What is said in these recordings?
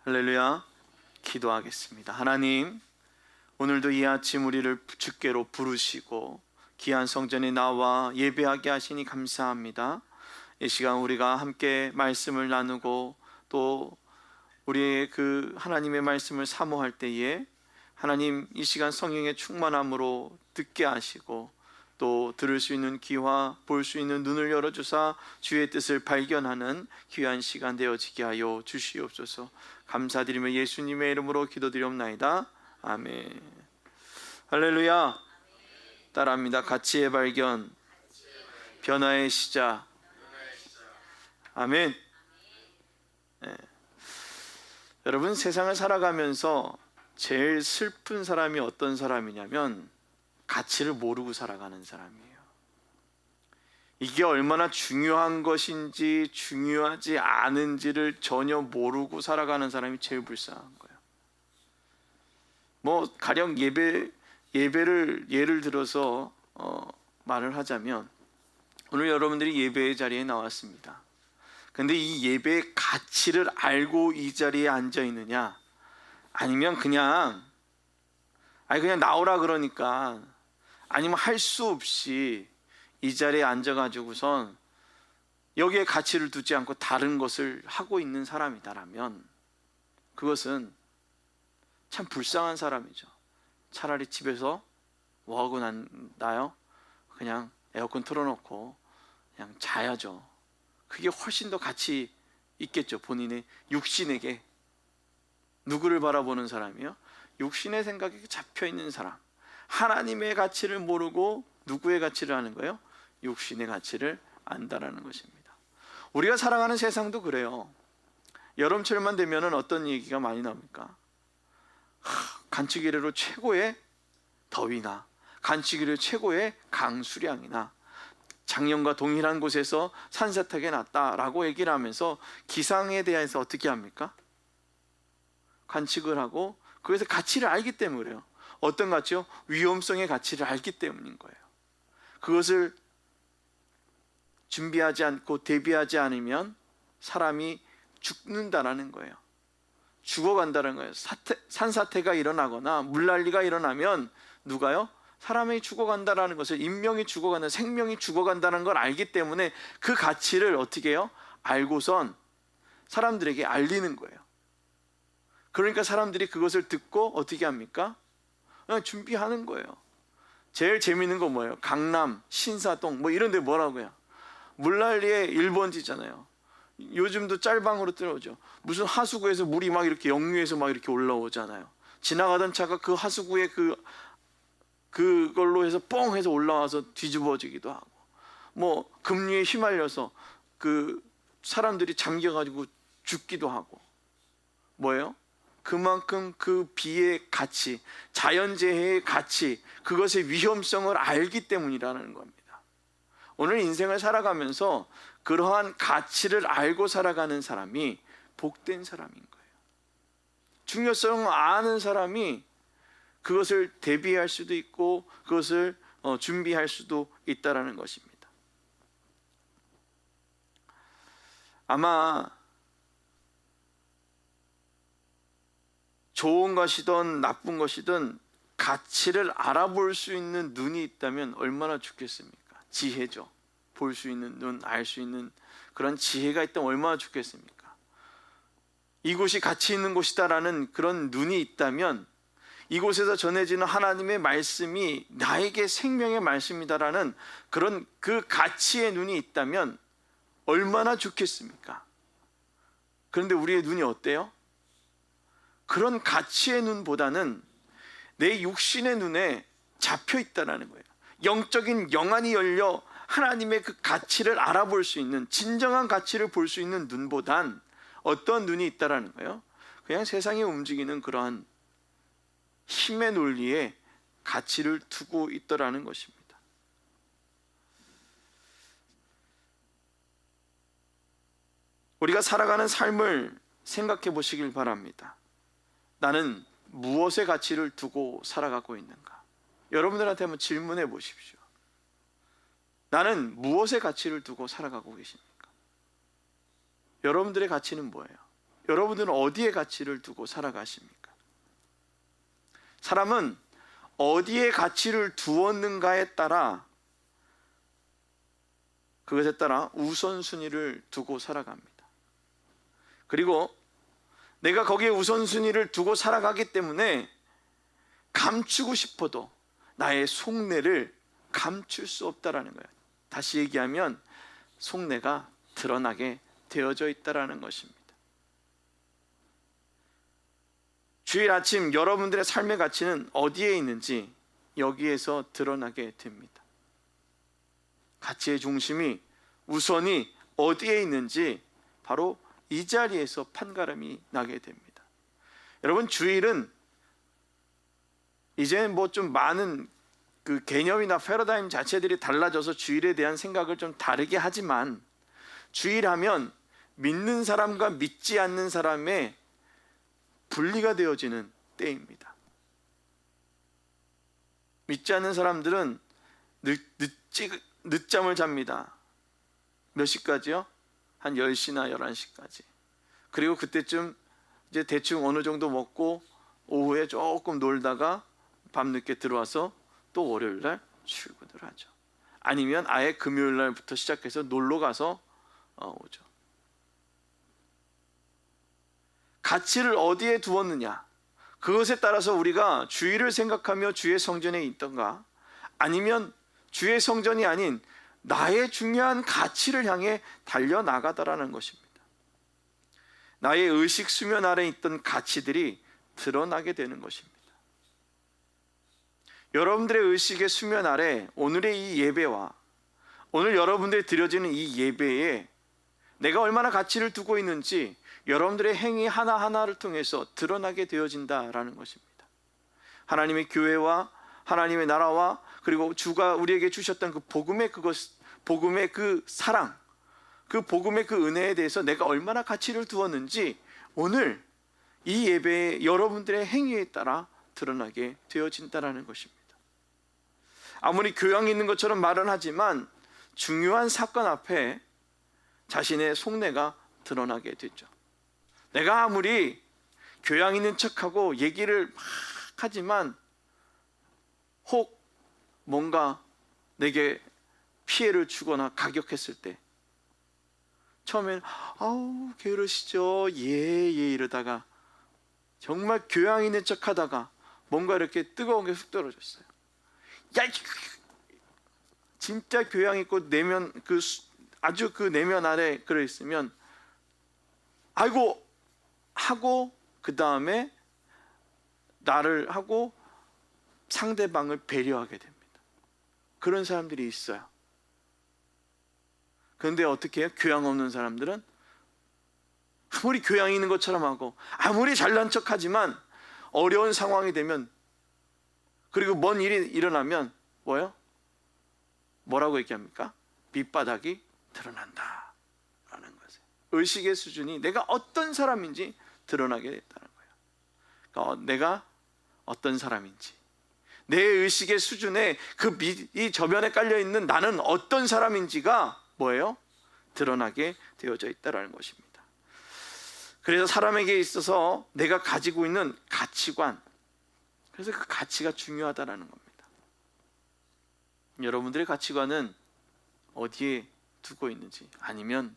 할렐루야. 기도하겠습니다. 하나님, 오늘도 이 아침 우리를 주께로 부르시고 귀한 성전에 나와 예배하게 하시니 감사합니다. 이 시간 우리가 함께 말씀을 나누고 또 우리의 그 하나님의 말씀을 사모할 때에 하나님 이 시간 성령의 충만함으로 듣게 하시고 또 들을 수 있는 귀와 볼 수 있는 눈을 열어주사 주의 뜻을 발견하는 귀한 시간 되어지게 하여 주시옵소서. 감사드리며 예수님의 이름으로 기도드리옵나이다. 아멘. 할렐루야. 따라합니다. 가치의 발견, 변화의 시작. 아멘. 네. 여러분, 세상을 살아가면서 제일 슬픈 사람이 어떤 사람이냐면 가치를 모르고 살아가는 사람이에요. 이게 얼마나 중요한 것인지 중요하지 않은지를 전혀 모르고 살아가는 사람이 제일 불쌍한 거예요. 뭐 가령 예배를 예를 들어서 말을 하자면 오늘 여러분들이 예배의 자리에 나왔습니다. 근데 이 예배의 가치를 알고 이 자리에 앉아 있느냐, 아니면 그냥 나오라 그러니까, 아니면 할 수 없이 이 자리에 앉아가지고선 여기에 가치를 두지 않고 다른 것을 하고 있는 사람이다라면 그것은 참 불쌍한 사람이죠. 차라리 집에서 뭐하고 나요? 그냥 에어컨 틀어놓고 그냥 자야죠. 그게 훨씬 더 가치 있겠죠. 본인의 육신에게. 누구를 바라보는 사람이요? 육신의 생각에 잡혀있는 사람. 하나님의 가치를 모르고 누구의 가치를 아는 거예요? 육신의 가치를 안다라는 것입니다. 우리가 살아가는 세상도 그래요. 여름철만 되면 어떤 얘기가 많이 나옵니까? 간축 이래로 최고의 더위나 간축 이래로 최고의 강수량이나 작년과 동일한 곳에서 산사태가 났다라고 얘기를 하면서 기상에 대해서 어떻게 합니까? 관측을 하고 그래서 가치를 알기 때문에 그래요. 어떤 가치요? 위험성의 가치를 알기 때문인 거예요. 그것을 준비하지 않고 대비하지 않으면 사람이 죽는다라는 거예요. 죽어간다는 거예요. 산사태가 일어나거나 물난리가 일어나면 누가요? 사람이 죽어간다라는 것을, 인명이 죽어간다, 생명이 죽어간다는 걸 알기 때문에 그 가치를 어떻게 해요? 알고선 사람들에게 알리는 거예요. 그러니까 사람들이 그것을 듣고 어떻게 합니까? 그냥 준비하는 거예요. 제일 재밌는 건 뭐예요? 강남, 신사동 뭐 이런 데 뭐라고요? 물난리에 일본지잖아요. 요즘도 짤방으로 뜨려오죠. 무슨 하수구에서 물이 막 이렇게 역류해서 막 이렇게 올라오잖아요. 지나가던 차가 그 하수구에 그걸로 해서 뻥 해서 올라와서 뒤집어지기도 하고, 뭐 급류에 휘말려서 그 사람들이 잠겨가지고 죽기도 하고. 뭐예요? 그만큼 그 비의 가치, 자연재해의 가치, 그것의 위험성을 알기 때문이라는 겁니다. 오늘 인생을 살아가면서 그러한 가치를 알고 살아가는 사람이 복된 사람인 거예요. 중요성을 아는 사람이 그것을 대비할 수도 있고 그것을 준비할 수도 있다는 것입니다. 아마 좋은 것이든 나쁜 것이든 가치를 알아볼 수 있는 눈이 있다면 얼마나 좋겠습니까? 지혜죠. 볼 수 있는 눈, 알 수 있는 그런 지혜가 있다면 얼마나 좋겠습니까? 이곳이 가치 있는 곳이다라는 그런 눈이 있다면, 이곳에서 전해지는 하나님의 말씀이 나에게 생명의 말씀이다라는 그런 그 가치의 눈이 있다면 얼마나 좋겠습니까? 그런데 우리의 눈이 어때요? 그런 가치의 눈보다는 내 육신의 눈에 잡혀 있다는 거예요. 영적인 영안이 열려 하나님의 그 가치를 알아볼 수 있는, 진정한 가치를 볼 수 있는 눈보단 어떤 눈이 있다는 거예요? 그냥 세상에 움직이는 그러한 힘의 논리에 가치를 두고 있더라는 것입니다. 우리가 살아가는 삶을 생각해 보시길 바랍니다. 나는 무엇의 가치를 두고 살아가고 있는가? 여러분들한테 한번 질문해 보십시오. 나는 무엇의 가치를 두고 살아가고 계십니까? 여러분들의 가치는 뭐예요? 여러분들은 어디에 가치를 두고 살아가십니까? 사람은 어디에 가치를 두었는가에 따라, 그것에 따라 우선순위를 두고 살아갑니다. 그리고 내가 거기에 우선순위를 두고 살아가기 때문에 감추고 싶어도 나의 속내를 감출 수 없다라는 거예요. 다시 얘기하면 속내가 드러나게 되어져 있다라는 것입니다. 주일 아침 여러분들의 삶의 가치는 어디에 있는지 여기에서 드러나게 됩니다. 가치의 중심이, 우선이 어디에 있는지 바로 이 자리에서 판가름이 나게 됩니다. 여러분, 주일은 이제 뭐 좀 많은 그 개념이나 패러다임 자체들이 달라져서 주일에 대한 생각을 좀 다르게 하지만, 주일하면 믿는 사람과 믿지 않는 사람의 분리가 되어지는 때입니다. 믿지 않는 사람들은 늦잠을 잡니다. 몇 시까지요? 한 10시나 11시까지. 그리고 그때쯤 이제 대충 어느 정도 먹고 오후에 조금 놀다가 밤늦게 들어와서 또 월요일날 출근을 하죠. 아니면 아예 금요일날부터 시작해서 놀러 가서 오죠. 가치를 어디에 두었느냐, 그것에 따라서 우리가 주일을 생각하며 주의 성전에 있던가, 아니면 주의 성전이 아닌 나의 중요한 가치를 향해 달려나가다라는 것입니다. 나의 의식 수면 아래 있던 가치들이 드러나게 되는 것입니다. 여러분들의 의식의 수면 아래 오늘의 이 예배와 오늘 여러분들이 드려지는 이 예배에 내가 얼마나 가치를 두고 있는지 여러분들의 행위 하나하나를 통해서 드러나게 되어진다라는 것입니다. 하나님의 교회와 하나님의 나라와 그리고 주가 우리에게 주셨던 그 복음의 복음의 그 사랑, 그 복음의 그 은혜에 대해서 내가 얼마나 가치를 두었는지 오늘 이 예배에 여러분들의 행위에 따라 드러나게 되어진다라는 것입니다. 아무리 교양 있는 것처럼 말은 하지만 중요한 사건 앞에 자신의 속내가 드러나게 되죠. 내가 아무리 교양 있는 척하고 얘기를 막 하지만 혹 뭔가 내게 피해를 주거나 가격했을 때 처음엔 아우 그러시죠, 예 이러다가 정말 교양 있는 척하다가 뭔가 이렇게 뜨거운 게 훅 떨어졌어요. 야, 진짜 교양 있고 내면 아주 그 내면 아래 그래 있으면 아이고 하고 그 다음에 나를 하고 상대방을 배려하게 됩니다. 그런 사람들이 있어요. 그런데 어떻게 해요? 교양 없는 사람들은 아무리 교양 있는 것처럼 하고 아무리 잘난 척하지만 어려운 상황이 되면, 그리고 뭔 일이 일어나면 뭐라고 얘기합니까? 밑바닥이 드러난다 라는 거죠. 의식의 수준이 내가 어떤 사람인지 드러나게 됐다는 거예요. 그러니까 내가 어떤 사람인지, 내 의식의 수준에 이 저변에 깔려있는 나는 어떤 사람인지가 드러나게 되어져 있다는 것입니다. 그래서 사람에게 있어서 내가 가지고 있는 가치관, 그래서 그 가치가 중요하다는 겁니다. 여러분들의 가치관은 어디에 두고 있는지, 아니면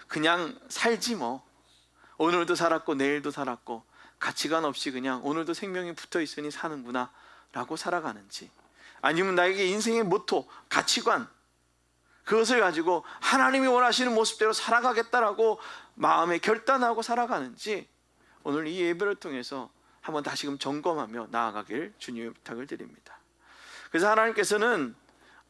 그냥 살지 뭐 오늘도 살았고 내일도 살았고 가치관 없이 그냥 오늘도 생명이 붙어 있으니 사는구나 라고 살아가는지, 아니면 나에게 인생의 모토, 가치관, 그것을 가지고 하나님이 원하시는 모습대로 살아가겠다라고 마음에 결단하고 살아가는지 오늘 이 예배를 통해서 한번 다시금 점검하며 나아가길 주님의 부탁을 드립니다. 그래서 하나님께서는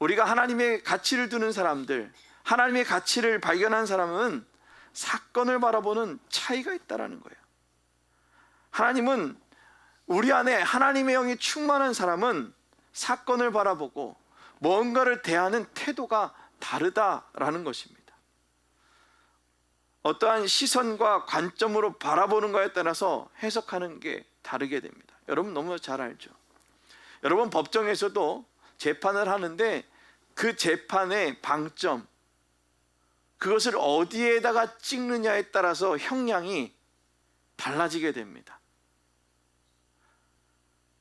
우리가 하나님의 가치를 두는 사람들, 하나님의 가치를 발견한 사람은 사건을 바라보는 차이가 있다는 거예요. 하나님은 우리 안에 하나님의 영이 충만한 사람은 사건을 바라보고 뭔가를 대하는 태도가 다르다라는 것입니다. 어떠한 시선과 관점으로 바라보는 것에 따라서 해석하는 게 다르게 됩니다. 여러분 너무 잘 알죠. 여러분 법정에서도 재판을 하는데 그 재판의 방점, 그것을 어디에다가 찍느냐에 따라서 형량이 달라지게 됩니다.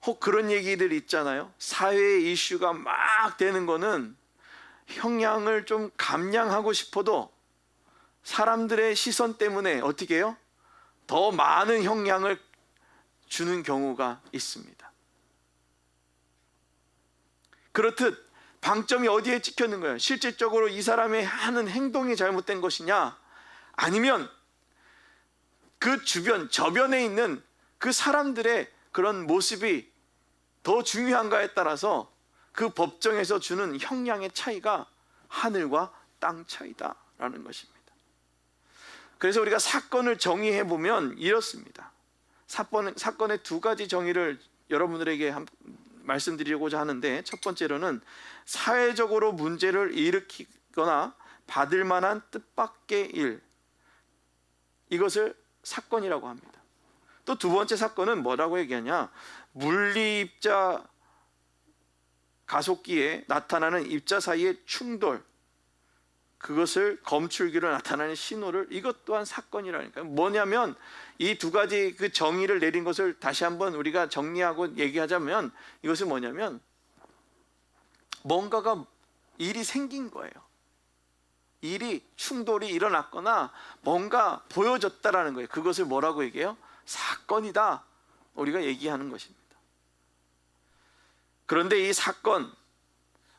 혹 그런 얘기들 있잖아요. 사회의 이슈가 막 되는 거는 형량을 좀 감량하고 싶어도 사람들의 시선 때문에 어떻게 해요? 더 많은 형량을 주는 경우가 있습니다. 그렇듯 방점이 어디에 찍혔는 거예요? 실질적으로 이 사람이 하는 행동이 잘못된 것이냐, 아니면 그 주변 저변에 있는 그 사람들의 그런 모습이 더 중요한가에 따라서 그 법정에서 주는 형량의 차이가 하늘과 땅 차이다라는 것입니다. 그래서 우리가 사건을 정의해 보면 이렇습니다. 사건의 두 가지 정의를 여러분들에게 말씀드리고자 하는데, 첫 번째로는 사회적으로 문제를 일으키거나 받을 만한 뜻밖의 일, 이것을 사건이라고 합니다. 또 두 번째 사건은 뭐라고 얘기하냐, 물리입자 가속기에 나타나는 입자 사이의 충돌, 그것을 검출기로 나타나는 신호를, 이것 또한 사건이라니까요. 뭐냐면 이 두 가지 그 정의를 내린 것을 다시 한번 우리가 정리하고 얘기하자면, 이것은 뭐냐면 뭔가가 일이 생긴 거예요. 일이, 충돌이 일어났거나 뭔가 보여졌다라는 거예요. 그것을 뭐라고 얘기해요? 사건이다, 우리가 얘기하는 것입니다. 그런데 이 사건,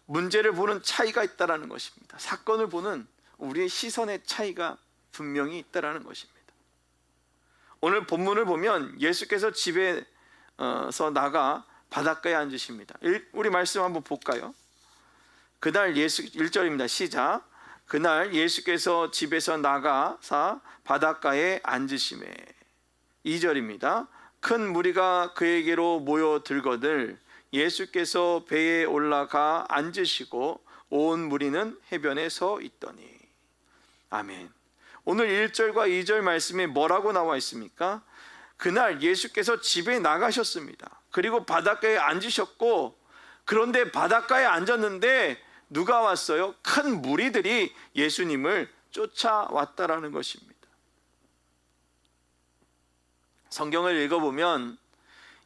문제를 보는 차이가 있다라는 것입니다. 사건을 보는 우리의 시선의 차이가 분명히 있다라는 것입니다. 오늘 본문을 보면 예수께서 집에서 나가 바닷가에 앉으십니다. 우리 말씀 한번 볼까요? 그날 예수, 1절입니다. 시작. 그날 예수께서 집에서 나가사 바닷가에 앉으시매. 2절입니다. 큰 무리가 그에게로 모여들거늘 예수께서 배에 올라가 앉으시고 온 무리는 해변에 서 있더니. 아멘. 오늘 1절과 2절 말씀에 뭐라고 나와 있습니까? 그날 예수께서 집에 나가셨습니다. 그리고 바닷가에 앉으셨고, 그런데 바닷가에 앉았는데 누가 왔어요? 큰 무리들이 예수님을 쫓아왔다라는 것입니다. 성경을 읽어보면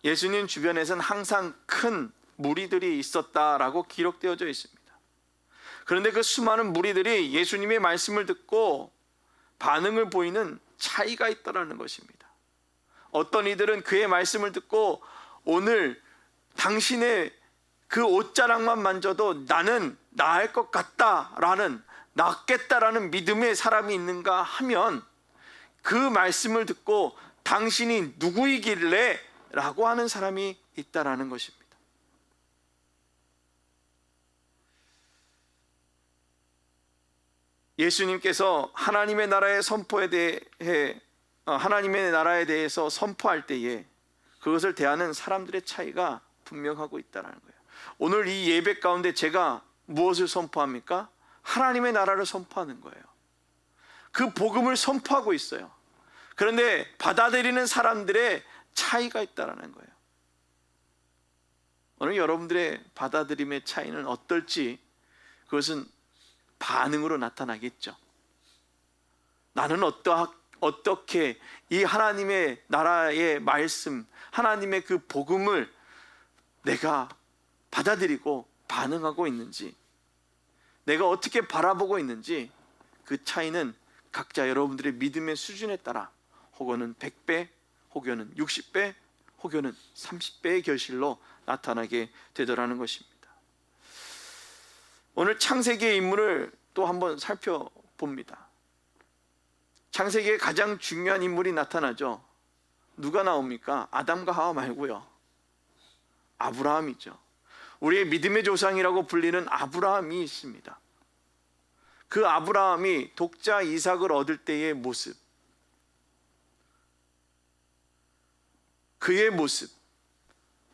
예수님 주변에서는 항상 큰 무리들이 있었다라고 기록되어져 있습니다. 그런데 그 수많은 무리들이 예수님의 말씀을 듣고 반응을 보이는 차이가 있다라는 것입니다. 어떤 이들은 그의 말씀을 듣고 오늘 당신의 그 옷자락만 만져도 나는 나을 것 같다라는, 낫겠다라는 믿음의 사람이 있는가 하면, 그 말씀을 듣고 당신이 누구이길래? 라고 하는 사람이 있다라는 것입니다. 예수님께서 하나님의 나라의 하나님의 나라에 대해서 선포할 때에 그것을 대하는 사람들의 차이가 분명하고 있다는 거예요. 오늘 이 예배 가운데 제가 무엇을 선포합니까? 하나님의 나라를 선포하는 거예요. 그 복음을 선포하고 있어요. 그런데 받아들이는 사람들의 차이가 있다는 거예요. 오늘 여러분들의 받아들임의 차이는 어떨지, 그것은 반응으로 나타나겠죠. 나는 어떻게 이 하나님의 나라의 말씀, 하나님의 그 복음을 내가 받아들이고 반응하고 있는지, 내가 어떻게 바라보고 있는지, 그 차이는 각자 여러분들의 믿음의 수준에 따라 혹은 100배, 혹여는 60배, 혹여는 30배의 결실로 나타나게 되더라는 것입니다. 오늘 창세기의 인물을 또 한번 살펴봅니다. 창세기에 가장 중요한 인물이 나타나죠. 누가 나옵니까? 아담과 하와 말고요, 아브라함이죠. 우리의 믿음의 조상이라고 불리는 아브라함이 있습니다. 그 아브라함이 독자 이삭을 얻을 때의 모습, 그의 모습,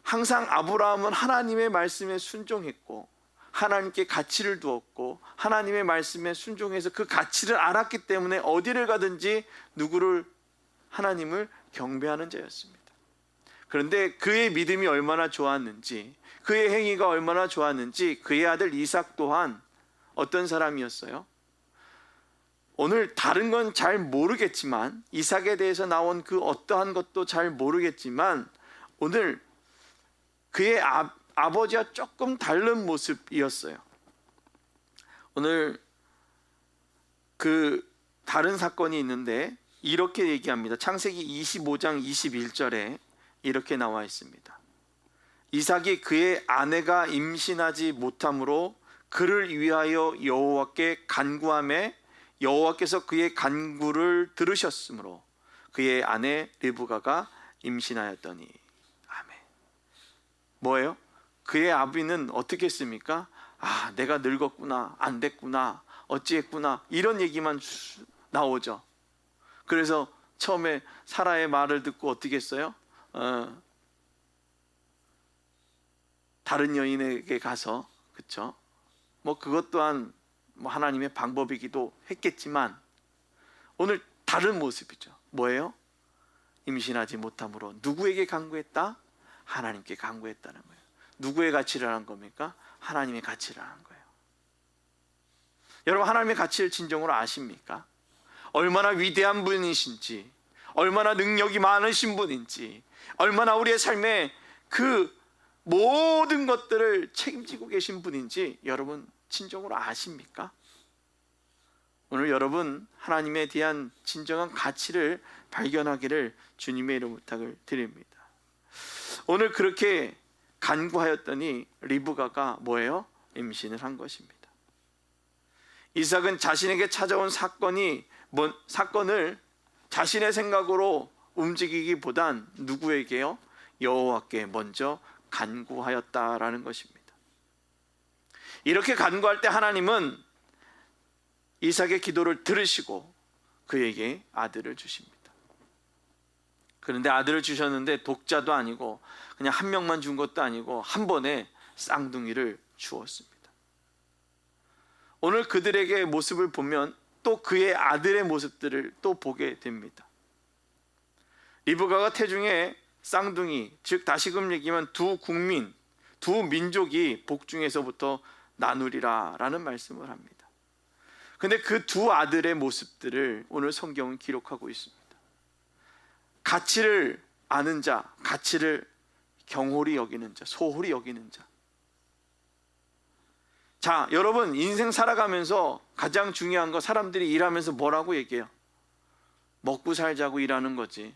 항상 아브라함은 하나님의 말씀에 순종했고 하나님께 가치를 두었고 하나님의 말씀에 순종해서 그 가치를 알았기 때문에 어디를 가든지 하나님을 경배하는 자였습니다. 그런데 그의 믿음이 얼마나 좋았는지, 그의 행위가 얼마나 좋았는지, 그의 아들 이삭 또한 어떤 사람이었어요? 오늘 다른 건 잘 모르겠지만, 이삭에 대해서 나온 그 어떠한 것도 잘 모르겠지만, 오늘 그의 아버지와 조금 다른 모습이었어요. 오늘 그 다른 사건이 있는데 이렇게 얘기합니다. 창세기 25장 21절에 이렇게 나와 있습니다. 이삭이 그의 아내가 임신하지 못함으로 그를 위하여 여호와께 간구하매 여호와께서 그의 간구를 들으셨으므로 그의 아내 리브가가 임신하였더니. 아멘. 뭐예요? 그의 아비는 어떻게 했습니까? 아, 내가 늙었구나, 안 됐구나, 어찌했구나, 이런 얘기만 나오죠. 그래서 처음에 사라의 말을 듣고 어떻게 했어요? 다른 여인에게 가서, 그렇죠? 뭐 그것 또한 뭐 하나님의 방법이기도 했겠지만, 오늘 다른 모습이죠. 뭐예요? 임신하지 못함으로 누구에게 간구했다? 하나님께 간구했다는 거예요. 누구의 가치를 한 겁니까? 하나님의 가치를 한 거예요. 여러분, 하나님의 가치를 진정으로 아십니까? 얼마나 위대한 분이신지, 얼마나 능력이 많으신 분인지, 얼마나 우리의 삶에 그 모든 것들을 책임지고 계신 분인지 여러분 진정으로 아십니까? 오늘 여러분, 하나님에 대한 진정한 가치를 발견하기를 주님의 이름 부탁을 드립니다. 오늘 그렇게 간구하였더니 리브가가 뭐예요? 임신을 한 것입니다. 이삭은 자신에게 찾아온 사건을 자신의 생각으로 움직이기보단 누구에게요? 여호와께 먼저 간구하였다라는 것입니다. 이렇게 간구할 때 하나님은 이삭의 기도를 들으시고 그에게 아들을 주십니다. 그런데 아들을 주셨는데 독자도 아니고 그냥 한 명만 준 것도 아니고 한 번에 쌍둥이를 주었습니다. 오늘 그들에게 모습을 보면 또 그의 아들의 모습들을 또 보게 됩니다. 리브가가 태중에 쌍둥이, 즉 다시금 얘기하면 두 국민, 두 민족이 복중에서부터 나누리라 라는 말씀을 합니다. 근데 그 두 아들의 모습들을 오늘 성경은 기록하고 있습니다. 가치를 아는 자, 가치를 경홀히 여기는 자, 소홀히 여기는 자. 자, 여러분, 인생 살아가면서 가장 중요한 거, 사람들이 일하면서 뭐라고 얘기해요? 먹고 살자고 일하는 거지.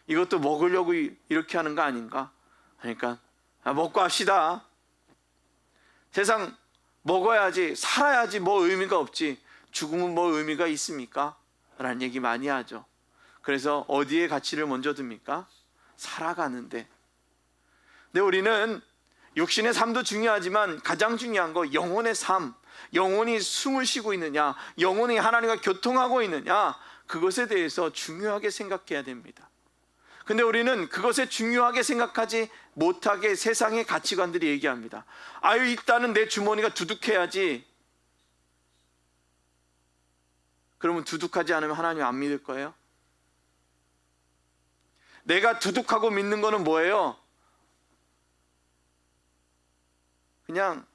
이것도 먹으려고 이렇게 하는 거 아닌가? 그러니까 먹고 합시다. 세상 먹어야지, 살아야지 뭐 의미가 없지. 죽으면 뭐 의미가 있습니까? 라는 얘기 많이 하죠. 그래서 어디에 가치를 먼저 둡니까? 살아가는데. 근데 우리는 육신의 삶도 중요하지만 가장 중요한 거 영혼의 삶, 영혼이 숨을 쉬고 있느냐, 영혼이 하나님과 교통하고 있느냐, 그것에 대해서 중요하게 생각해야 됩니다. 근데 우리는 그것에 중요하게 생각하지 못하게 세상의 가치관들이 얘기합니다. 아유, 일단은 내 주머니가 두둑해야지. 그러면 두둑하지 않으면 하나님 안 믿을 거예요? 내가 두둑하고 믿는 거는 뭐예요? 그냥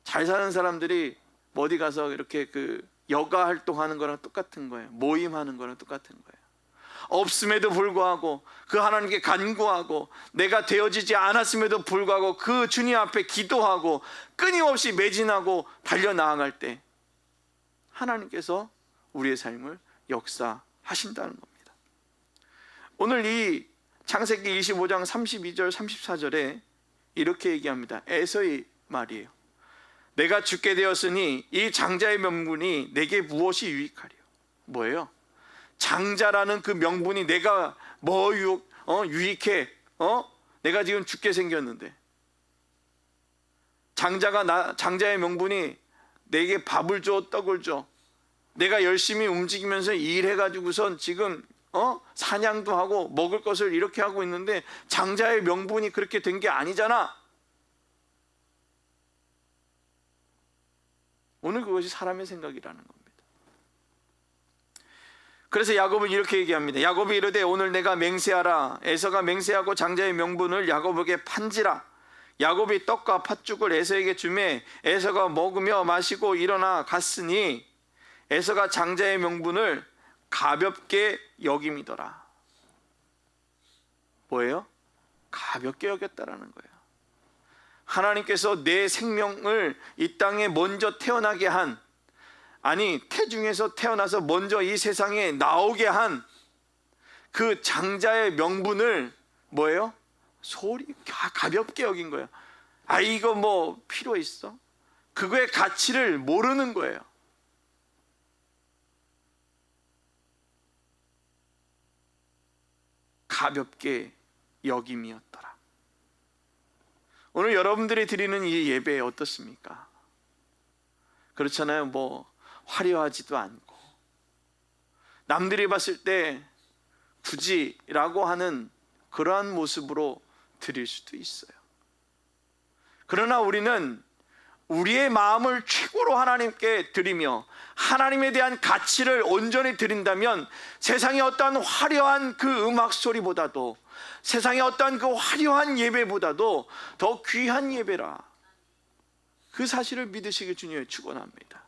잘 사는 사람들이 어디 가서 이렇게 그 여가 활동하는 거랑 똑같은 거예요. 모임하는 거랑 똑같은 거예요. 없음에도 불구하고 그 하나님께 간구하고 내가 되어지지 않았음에도 불구하고 그 주님 앞에 기도하고 끊임없이 매진하고 달려나아갈 때 하나님께서 우리의 삶을 역사하신다는 겁니다. 오늘 이 창세기 25장 32절 34절에 이렇게 얘기합니다. 에서의 말이에요. 내가 죽게 되었으니 이 장자의 명분이 내게 무엇이 유익하리요? 뭐예요? 장자라는 그 명분이 내가 뭐 유익해? 내가 지금 죽게 생겼는데 장자의 명분이 내게 밥을 줘, 떡을 줘. 내가 열심히 움직이면서 일해가지고선 지금 사냥도 하고 먹을 것을 이렇게 하고 있는데 장자의 명분이 그렇게 된 게 아니잖아. 오늘 그것이 사람의 생각이라는 겁니다. 그래서 야곱은 이렇게 얘기합니다. 야곱이 이르되 오늘 내가 맹세하라. 에서가 맹세하고 장자의 명분을 야곱에게 판지라. 야곱이 떡과 팥죽을 에서에게 주매 에서가 먹으며 마시고 일어나 갔으니 에서가 장자의 명분을 가볍게 여김이더라. 뭐예요? 가볍게 여겼다라는 거예요. 하나님께서 내 생명을 이 땅에 먼저 태어나게 한, 아니 태중에서 태어나서 먼저 이 세상에 나오게 한 그 장자의 명분을 뭐예요? 소홀히 가볍게 여긴 거예요. 아, 이거 뭐 필요 있어? 그거의 가치를 모르는 거예요. 가볍게 여김이었더라. 오늘 여러분들이 드리는 이 예배 어떻습니까? 그렇잖아요. 뭐 화려하지도 않고 남들이 봤을 때 굳이라고 하는 그러한 모습으로 드릴 수도 있어요. 그러나 우리는 우리의 마음을 최고로 하나님께 드리며 하나님에 대한 가치를 온전히 드린다면 세상의 어떠한 화려한 그 음악 소리보다도, 세상의 어떠한 그 화려한 예배보다도 더 귀한 예배라, 그 사실을 믿으시길 주님의 축원합니다.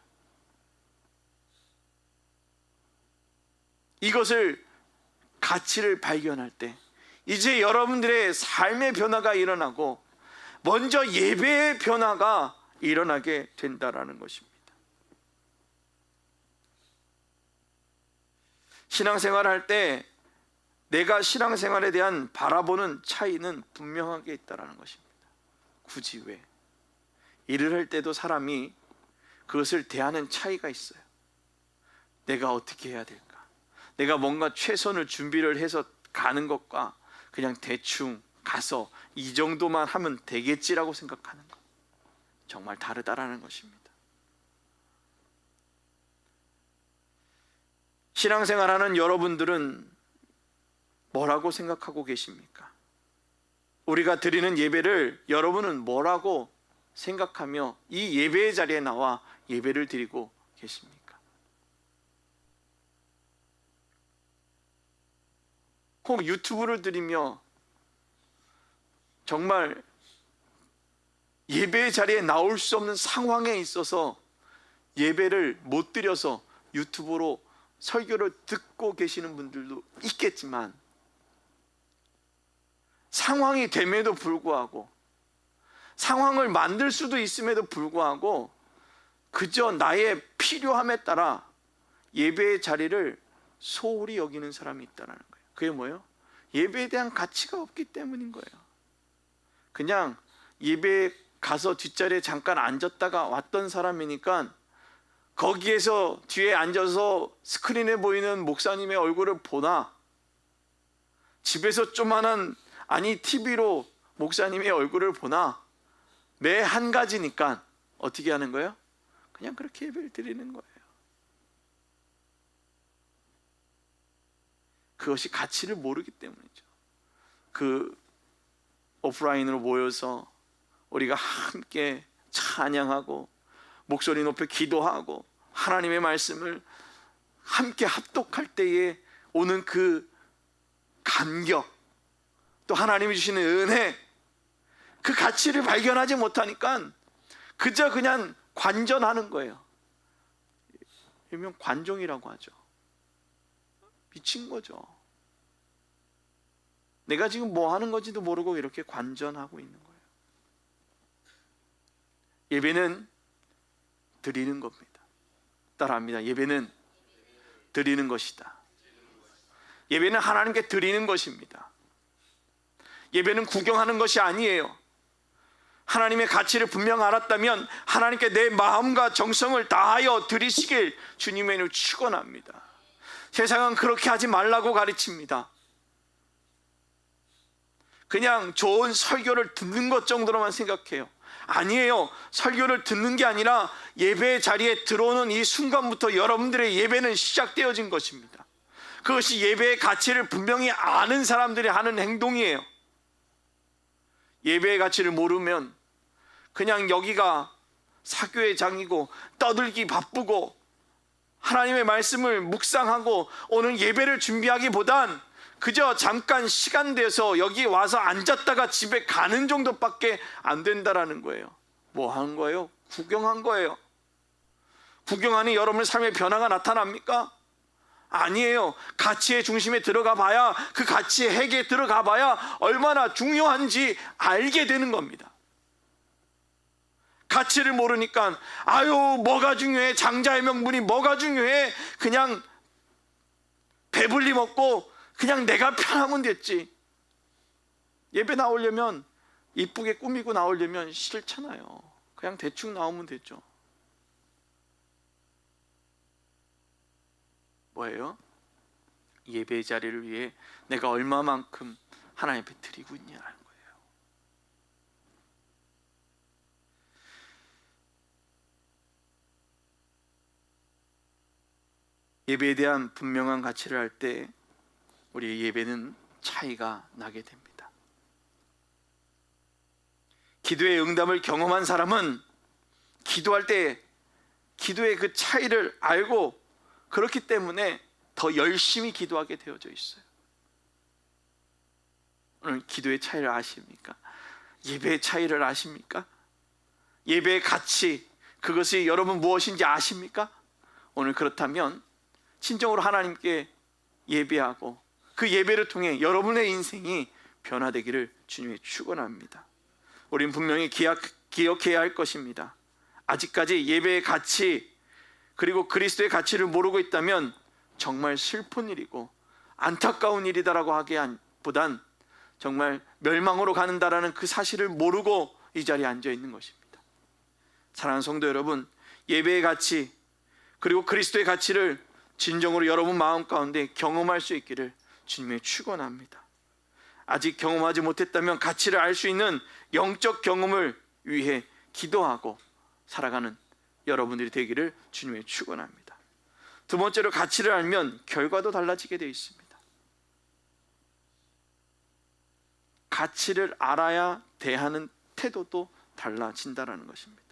이것을 가치를 발견할 때 이제 여러분들의 삶의 변화가 일어나고 먼저 예배의 변화가 일어나게 된다라는 것입니다. 신앙생활할 때 내가 신앙생활에 대한 바라보는 차이는 분명하게 있다라는 것입니다. 굳이 왜? 일을 할 때도 사람이 그것을 대하는 차이가 있어요. 내가 어떻게 해야 될까? 내가 뭔가 최선을 준비를 해서 가는 것과 그냥 대충 가서 이 정도만 하면 되겠지라고 생각하는 것, 정말 다르다라는 것입니다. 신앙생활하는 여러분들은 뭐라고 생각하고 계십니까? 우리가 드리는 예배를 여러분은 뭐라고 생각하며 이 예배의 자리에 나와 예배를 드리고 계십니까? 혹 유튜브를 드리며 정말 예배의 자리에 나올 수 없는 상황에 있어서 예배를 못 드려서 유튜브로 설교를 듣고 계시는 분들도 있겠지만, 상황이 됨에도 불구하고, 상황을 만들 수도 있음에도 불구하고 그저 나의 필요함에 따라 예배의 자리를 소홀히 여기는 사람이 있다는 거예요. 그게 뭐예요? 예배에 대한 가치가 없기 때문인 거예요. 그냥 예배에 가서 뒷자리에 잠깐 앉았다가 왔던 사람이니까 거기에서 뒤에 앉아서 스크린에 보이는 목사님의 얼굴을 보나, 집에서 조만한, 아니 TV로 목사님의 얼굴을 보나, 매 한 가지니까 어떻게 하는 거예요? 그냥 그렇게 예배를 드리는 거예요. 그것이 가치를 모르기 때문이죠. 그 오프라인으로 모여서 우리가 함께 찬양하고 목소리 높여 기도하고 하나님의 말씀을 함께 합독할 때에 오는 그 감격, 또 하나님이 주시는 은혜, 그 가치를 발견하지 못하니까 그저 그냥 관전하는 거예요. 일명 관종이라고 하죠. 미친 거죠. 내가 지금 뭐 하는 건지도 모르고 이렇게 관전하고 있는 거예요. 예배는 드리는 겁니다. 따라합니다. 예배는 드리는 것이다. 예배는 하나님께 드리는 것입니다. 예배는 구경하는 것이 아니에요. 하나님의 가치를 분명 알았다면 하나님께 내 마음과 정성을 다하여 드리시길 주님의 이름으로 축원합니다. 세상은 그렇게 하지 말라고 가르칩니다. 그냥 좋은 설교를 듣는 것 정도로만 생각해요. 아니에요. 설교를 듣는 게 아니라 예배의 자리에 들어오는 이 순간부터 여러분들의 예배는 시작되어진 것입니다. 그것이 예배의 가치를 분명히 아는 사람들이 하는 행동이에요. 예배의 가치를 모르면 그냥 여기가 사교회장이고 떠들기 바쁘고 하나님의 말씀을 묵상하고 오늘 예배를 준비하기보단 그저 잠깐 시간 돼서 여기 와서 앉았다가 집에 가는 정도밖에 안 된다라는 거예요. 뭐 한 거예요? 구경한 거예요. 구경하니 여러분의 삶의 변화가 나타납니까? 아니에요. 가치의 중심에 들어가 봐야, 그 가치의 핵에 들어가 봐야 얼마나 중요한지 알게 되는 겁니다. 가치를 모르니까 아유 뭐가 중요해, 장자의 명분이 뭐가 중요해, 그냥 배불리 먹고 그냥 내가 편하면 됐지. 예배 나오려면, 이쁘게 꾸미고 나오려면 싫잖아요. 그냥 대충 나오면 되죠. 뭐예요? 예배의 자리를 위해 내가 얼마만큼 하나님 앞에 드리고 있냐는 거예요. 예배에 대한 분명한 가치를 할 때 우리의 예배는 차이가 나게 됩니다. 기도의 응답을 경험한 사람은 기도할 때 기도의 그 차이를 알고, 그렇기 때문에 더 열심히 기도하게 되어져 있어요. 오늘 기도의 차이를 아십니까? 예배의 차이를 아십니까? 예배의 가치, 그것이 여러분 무엇인지 아십니까? 오늘 그렇다면 진정으로 하나님께 예배하고 그 예배를 통해 여러분의 인생이 변화되기를 주님의 축원합니다. 우린 분명히 기억해야 할 것입니다. 아직까지 예배의 가치, 그리고 그리스도의 가치를 모르고 있다면 정말 슬픈 일이고 안타까운 일이다라고 하기보단 정말 멸망으로 가는다라는 그 사실을 모르고 이 자리에 앉아 있는 것입니다. 사랑하는 성도 여러분, 예배의 가치 그리고 그리스도의 가치를 진정으로 여러분 마음 가운데 경험할 수 있기를 주님의 축원합니다. 아직 경험하지 못했다면 가치를 알 수 있는 영적 경험을 위해 기도하고 살아가는 여러분들이 되기를 주님의 축원합니다. 두 번째로, 가치를 알면 결과도 달라지게 되어 있습니다. 가치를 알아야 대하는 태도도 달라진다는 것입니다.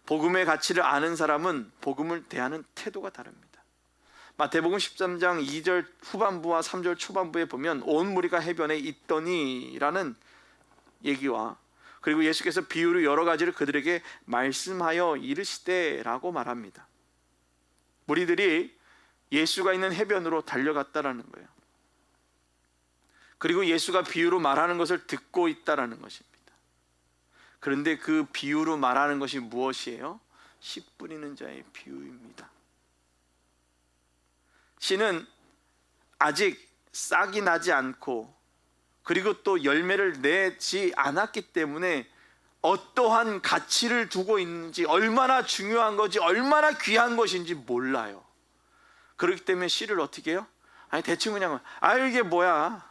복음의 가치를 아는 사람은 복음을 대하는 태도가 다릅니다. 마태복음 13장 2절 후반부와 3절 초반부에 보면 온 무리가 해변에 있더니라는 얘기와, 그리고 예수께서 비유로 여러 가지를 그들에게 말씀하여 이르시되라고 말합니다. 무리들이 예수가 있는 해변으로 달려갔다라는 거예요. 그리고 예수가 비유로 말하는 것을 듣고 있다라는 것입니다. 그런데 그 비유로 말하는 것이 무엇이에요? 씨 뿌리는 자의 비유입니다. 씨는 아직 싹이 나지 않고, 그리고 또 열매를 내지 않았기 때문에 어떠한 가치를 두고 있는지, 얼마나 중요한 것이, 얼마나 귀한 것인지 몰라요. 그렇기 때문에 씨를 어떻게 해요? 아니 대충 그냥 이게 뭐야,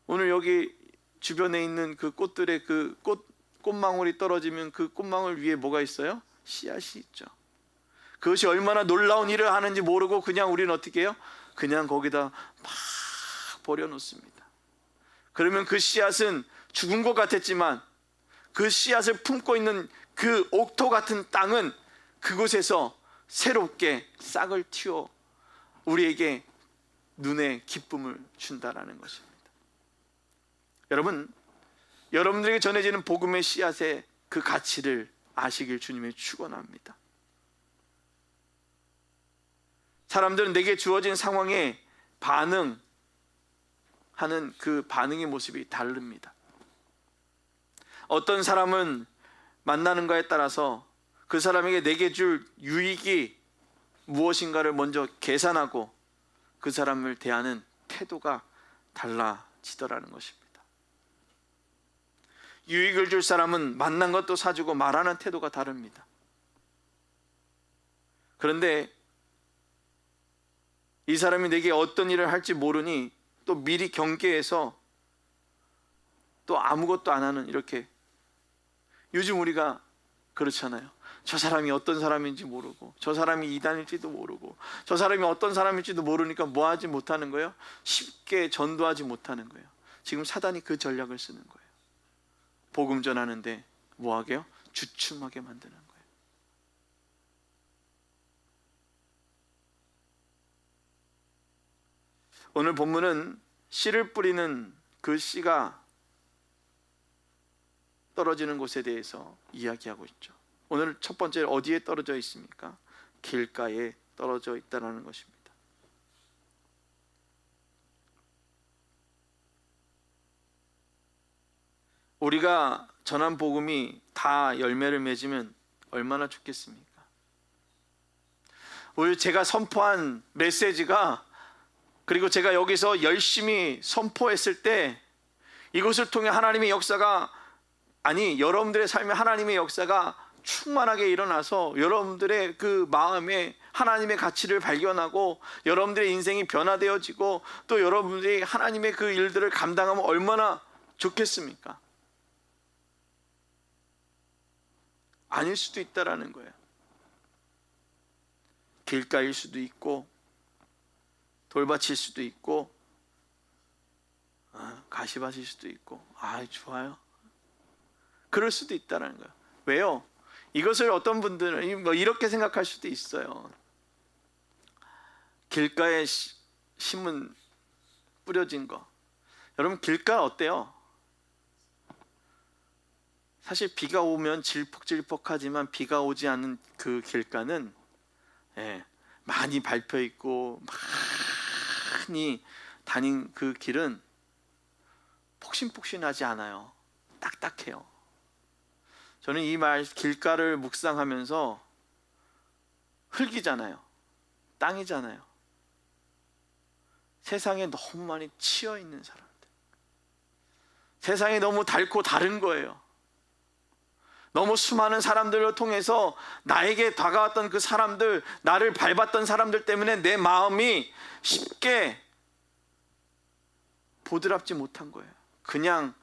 오늘 여기 주변에 있는 그 꽃들의 그 꽃망울이 떨어지면 그 꽃망울 위에 뭐가 있어요? 씨앗이 있죠. 그것이 얼마나 놀라운 일을 하는지 모르고 그냥 우리는 어떻게 해요? 그냥 거기다 막 버려놓습니다. 그러면 그 씨앗은 죽은 것 같았지만 그 씨앗을 품고 있는 그 옥토 같은 땅은 그곳에서 새롭게 싹을 틔워 우리에게 눈에 기쁨을 준다라는 것입니다. 여러분, 여러분들에게 전해지는 복음의 씨앗의 그 가치를 아시길 주님의 축원합니다. 사람들은 내게 주어진 상황에 반응하는 그 반응의 모습이 다릅니다. 어떤 사람은 만나는가에 따라서 그 사람에게 내게 줄 유익이 무엇인가를 먼저 계산하고 그 사람을 대하는 태도가 달라지더라는 것입니다. 유익을 줄 사람은 만난 것도 사주고 말하는 태도가 다릅니다. 그런데 이 사람이 내게 어떤 일을 할지 모르니 또 미리 경계해서 또 아무것도 안 하는, 이렇게 요즘 우리가 그렇잖아요. 저 사람이 어떤 사람인지 모르고, 저 사람이 이단일지도 모르고, 저 사람이 어떤 사람일지도 모르니까 뭐 하지 못하는 거예요? 쉽게 전도하지 못하는 거예요. 지금 사단이 그 전략을 쓰는 거예요. 복음 전하는데 뭐 하게요? 주춤하게 만드는 거예요. 오늘 본문은 씨를 뿌리는 그 씨가 떨어지는 곳에 대해서 이야기하고 있죠. 오늘 첫 번째 어디에 떨어져 있습니까? 길가에 떨어져 있다는 것입니다. 우리가 전한 복음이 다 열매를 맺으면 얼마나 좋겠습니까? 오늘 제가 선포한 메시지가, 그리고 제가 여기서 열심히 선포했을 때 이것을 통해 하나님의 역사가, 아니 여러분들의 삶에 하나님의 역사가 충만하게 일어나서 여러분들의 그 마음에 하나님의 가치를 발견하고 여러분들의 인생이 변화되어지고 또 여러분들이 하나님의 그 일들을 감당하면 얼마나 좋겠습니까? 아닐 수도 있다라는 거예요. 길가일 수도 있고 돌밭일 수도 있고 가시밭일 수도 있고, 좋아요. 그럴 수도 있다는 거예요. 왜요? 이것을 어떤 분들은 뭐 이렇게 생각할 수도 있어요. 길가에 심은 뿌려진 거. 여러분, 길가 어때요? 사실 비가 오면 질퍽질퍽하지만 비가 오지 않은 그 길가는 많이 밟혀 있고 많이 다닌 그 길은 폭신폭신하지 않아요. 딱딱해요. 저는 이 말, 길가를 묵상하면서 흙이잖아요. 땅이잖아요. 세상에 너무 많이 치여 있는 사람들, 세상이 너무 닳고 다른 거예요. 너무 수많은 사람들을 통해서 나에게 다가왔던 그 사람들, 나를 밟았던 사람들 때문에 내 마음이 쉽게 보드랍지 못한 거예요. 그냥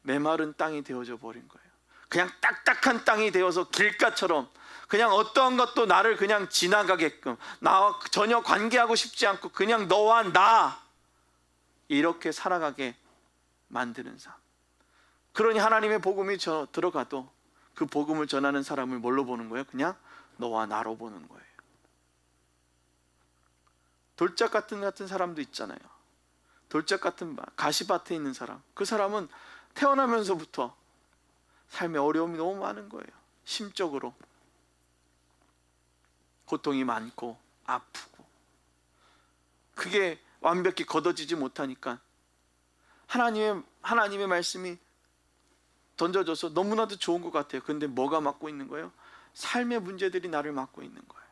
메마른 땅이 되어져 버린 거예요. 그냥 딱딱한 땅이 되어서 길가처럼 그냥 어떠한 것도 나를 그냥 지나가게끔, 나와 전혀 관계하고 싶지 않고 그냥 너와 나 이렇게 살아가게 만드는 삶. 그러니 하나님의 복음이 들어가도 그 복음을 전하는 사람을 뭘로 보는 거예요? 그냥 너와 나로 보는 거예요. 돌짝 같은 사람도 있잖아요. 돌짝 같은 가시밭에 있는 사람, 그 사람은 태어나면서부터 삶의 어려움이 너무 많은 거예요. 심적으로 고통이 많고 아프고, 그게 완벽히 걷어지지 못하니까 하나님의 말씀이 던져져서 너무나도 좋은 것 같아요. 근데 뭐가 막고 있는 거예요? 삶의 문제들이 나를 막고 있는 거예요.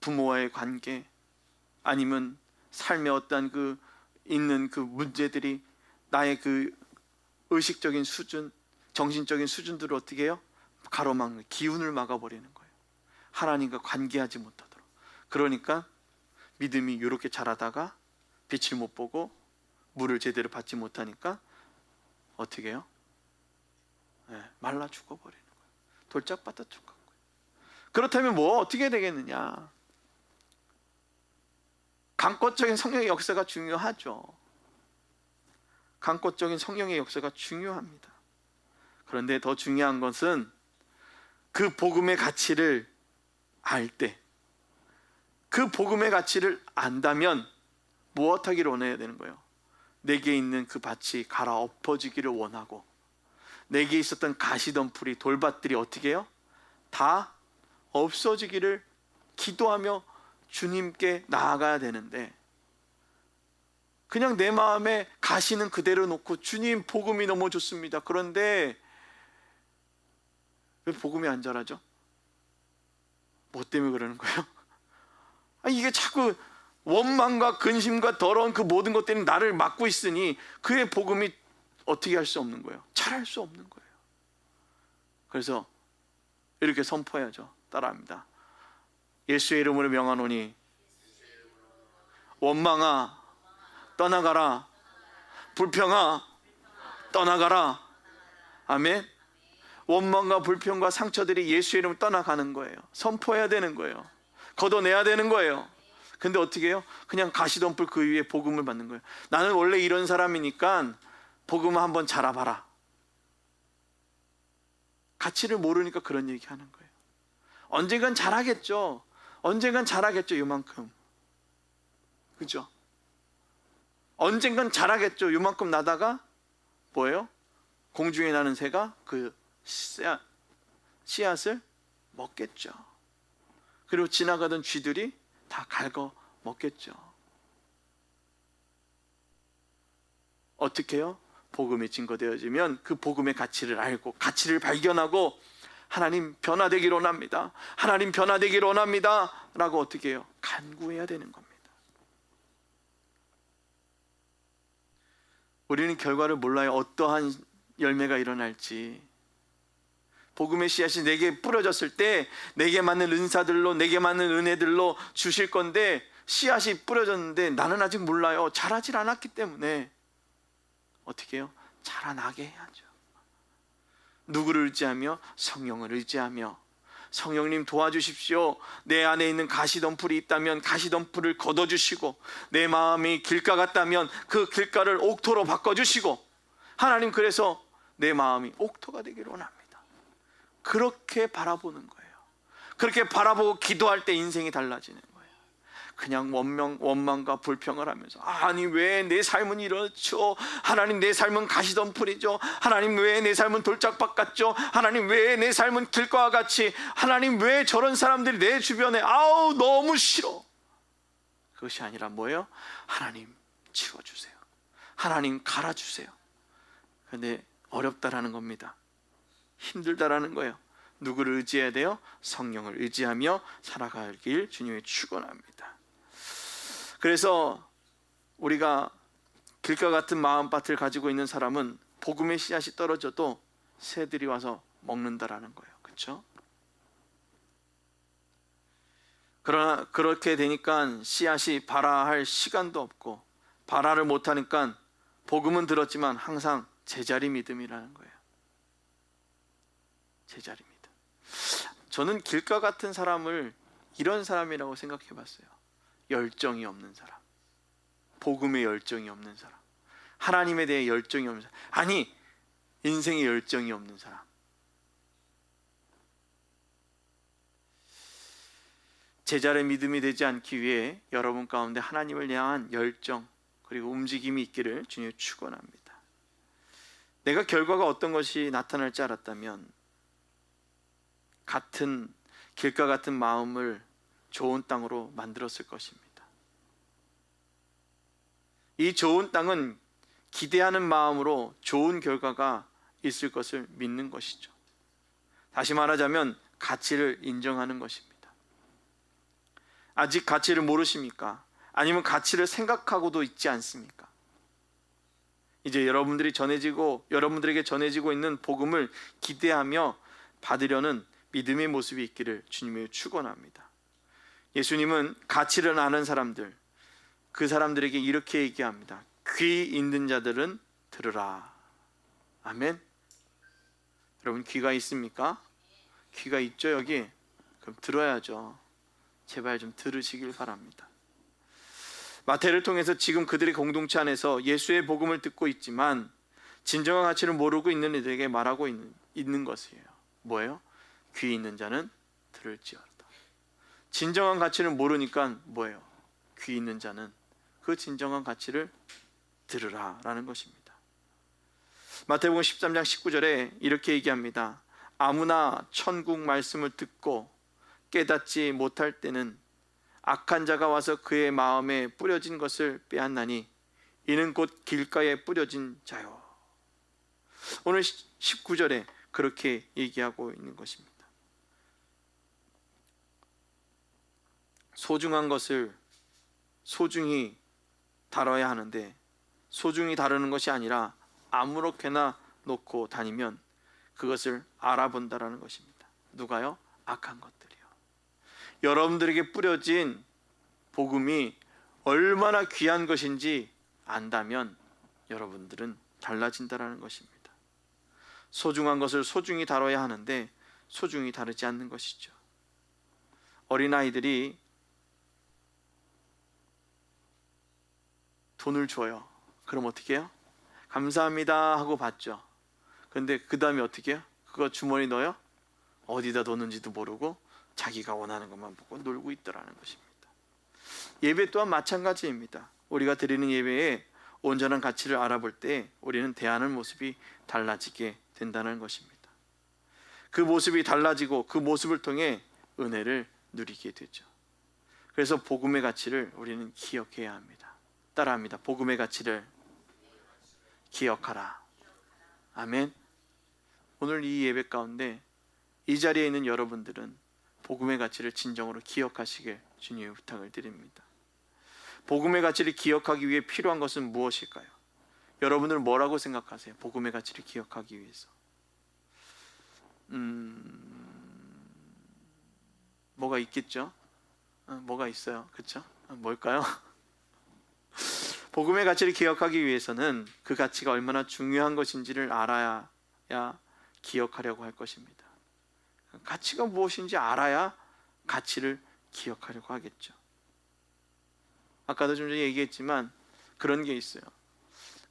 부모와의 관계, 아니면 삶의 어떤 그 있는 그 문제들이 나의 그 의식적인 수준, 정신적인 수준들을 어떻게 해요? 가로막는, 기운을 막아버리는 거예요. 하나님과 관계하지 못하도록. 그러니까 믿음이 이렇게 자라다가 빛을 못 보고 물을 제대로 받지 못하니까 어떻게 해요? 말라 죽어버리는 거예요. 돌짝밭아 죽은 거예요. 그렇다면 뭐 어떻게 되겠느냐? 강권적인 성령의 역사가 중요하죠. 강권적인 성령의 역사가 중요합니다. 그런데 더 중요한 것은 그 복음의 가치를 알 때, 그 복음의 가치를 안다면 무엇하기를 원해야 되는 거예요? 내게 있는 그 밭이 갈아엎어지기를 원하고, 내게 있었던 가시덤불이, 돌밭들이 어떻게 해요? 다 없어지기를 기도하며 주님께 나아가야 되는데, 그냥 내 마음에 가시는 그대로 놓고 주님 복음이 너무 좋습니다. 그런데 왜 복음이 안 자라죠? 뭐 때문에 그러는 거예요? 이게 자꾸 원망과 근심과 더러운 그 모든 것들이 나를 막고 있으니 그의 복음이 어떻게 할 수 없는 거예요? 잘할 수 없는 거예요. 그래서 이렇게 선포해야죠. 따라합니다. 예수의 이름으로 명하노니 원망아 떠나가라, 불평아 떠나가라. 아멘. 원망과 불평과 상처들이 예수의 이름으로 떠나가는 거예요. 선포해야 되는 거예요. 걷어내야 되는 거예요. 근데 어떻게 해요? 그냥 가시덤불 그 위에 복음을 받는 거예요. 나는 원래 이런 사람이니까 복음을 한번 자라봐라. 가치를 모르니까 그런 얘기 하는 거예요. 언젠간 자라겠죠. 언젠간 자라겠죠. 요만큼. 그죠? 언젠간 자라겠죠. 요만큼 나다가 뭐예요? 공중에 나는 새가 그 씨앗을 먹겠죠. 그리고 지나가던 쥐들이 다 갉아 먹겠죠. 어떻게 해요? 복음이 증거되어지면 그 복음의 가치를 알고 가치를 발견하고 하나님 변화되기를 원합니다. 하나님 변화되기를 원합니다. 라고 어떻게 해요? 간구해야 되는 겁니다. 우리는 결과를 몰라요. 어떠한 열매가 일어날지. 복음의 씨앗이 내게 뿌려졌을 때 내게 맞는 은사들로 내게 맞는 은혜들로 주실 건데 씨앗이 뿌려졌는데 나는 아직 몰라요. 자라질 않았기 때문에 어떻게 해요? 자라나게 해야죠. 누구를 의지하며? 성령을 의지하며 성령님 도와주십시오. 내 안에 있는 가시덤불이 있다면 가시덤불을 걷어주시고 내 마음이 길가 같다면 그 길가를 옥토로 바꿔주시고 하나님 그래서 내 마음이 옥토가 되기를 원합니다. 그렇게 바라보는 거예요. 그렇게 바라보고 기도할 때 인생이 달라지는 거예요. 그냥 원망과 불평을 하면서 아니 왜 내 삶은 이렇죠? 하나님 내 삶은 가시덤불이죠. 하나님 왜 내 삶은 돌짝밭 같죠? 하나님 왜 내 삶은 길가와 같이 하나님 왜 저런 사람들이 내 주변에 아우 너무 싫어. 그것이 아니라 뭐예요? 하나님 치워주세요. 하나님 갈아주세요. 근데 어렵다라는 겁니다. 힘들다라는 거예요. 누구를 의지해야 돼요? 성령을 의지하며 살아가길 주님의 축원합니다. 그래서 우리가 길가 같은 마음밭을 가지고 있는 사람은 복음의 씨앗이 떨어져도 새들이 와서 먹는다라는 거예요. 그렇죠? 그러나 그렇게 되니까 씨앗이 발화할 시간도 없고 발화를 못하니까 복음은 들었지만 항상 제자리 믿음이라는 거예요. 제자리 믿음. 저는 길가 같은 사람을 이런 사람이라고 생각해 봤어요. 열정이 없는 사람, 복음에 열정이 없는 사람, 하나님에 대해 열정이 없는 사람, 아니 인생에 열정이 없는 사람. 제자의 믿음이 되지 않기 위해 여러분 가운데 하나님을 향한 열정 그리고 움직임이 있기를 주님 축원합니다. 내가 결과가 어떤 것이 나타날지 알았다면 같은 길가 같은 마음을 좋은 땅으로 만들었을 것입니다. 이 좋은 땅은 기대하는 마음으로 좋은 결과가 있을 것을 믿는 것이죠. 다시 말하자면 가치를 인정하는 것입니다. 아직 가치를 모르십니까? 아니면 가치를 생각하고도 있지 않습니까? 이제 여러분들에게 전해지고 있는 복음을 기대하며 받으려는 믿음의 모습이 있기를 주님의 축원합니다. 예수님은 가치를 아는 사람들, 그 사람들에게 이렇게 얘기합니다. 귀 있는 자들은 들으라. 아멘. 여러분 귀가 있습니까? 귀가 있죠 여기? 그럼 들어야죠. 제발 좀 들으시길 바랍니다. 마태를 통해서 지금 그들의 공동체 안에서 예수의 복음을 듣고 있지만 진정한 가치를 모르고 있는 이들에게 말하고 있는 것이에요. 뭐예요? 귀 있는 자는 들을지어다. 진정한 가치를 모르니까 뭐예요? 귀 있는 자는 그 진정한 가치를 들으라 라는 것입니다. 마태복음 13장 19절에 이렇게 얘기합니다. 아무나 천국 말씀을 듣고 깨닫지 못할 때는 악한 자가 와서 그의 마음에 뿌려진 것을 빼앗나니 이는 곧 길가에 뿌려진 자요. 오늘 19절에 그렇게 얘기하고 있는 것입니다. 소중한 것을 소중히 다뤄야 하는데 소중히 다루는 것이 아니라 아무렇게나 놓고 다니면 그것을 알아본다라는 것입니다. 누가요? 악한 것들이요. 여러분들에게 뿌려진 복음이 얼마나 귀한 것인지 안다면 여러분들은 달라진다라는 것입니다. 소중한 것을 소중히 다뤄야 하는데 소중히 다루지 않는 것이죠. 어린아이들이 돈을 줘요. 그럼 어떻게 해요? 감사합니다 하고 받죠. 근데 그 다음에 어떻게 해요? 그거 주머니 넣어요? 어디다 넣는지도 모르고 자기가 원하는 것만 보고 놀고 있더라는 것입니다. 예배 또한 마찬가지입니다. 우리가 드리는 예배에 온전한 가치를 알아볼 때 우리는 대하는 모습이 달라지게 된다는 것입니다. 그 모습이 달라지고 그 모습을 통해 은혜를 누리게 되죠. 그래서 복음의 가치를 우리는 기억해야 합니다. 따라합니다. 복음의 가치를 기억하라. 아멘. 오늘 이 예배 가운데 이 자리에 있는 여러분들은 복음의 가치를 진정으로 기억하시길 주님의 부탁을 드립니다. 복음의 가치를 기억하기 위해 필요한 것은 무엇일까요? 여러분들은 뭐라고 생각하세요? 복음의 가치를 기억하기 위해서 뭐가 있겠죠? 뭐가 있어요. 그렇죠? 뭘까요? 복음의 가치를 기억하기 위해서는 그 가치가 얼마나 중요한 것인지를 알아야 기억하려고 할 것입니다. 가치가 무엇인지 알아야 가치를 기억하려고 하겠죠. 아까도 좀 전에 얘기했지만 그런 게 있어요.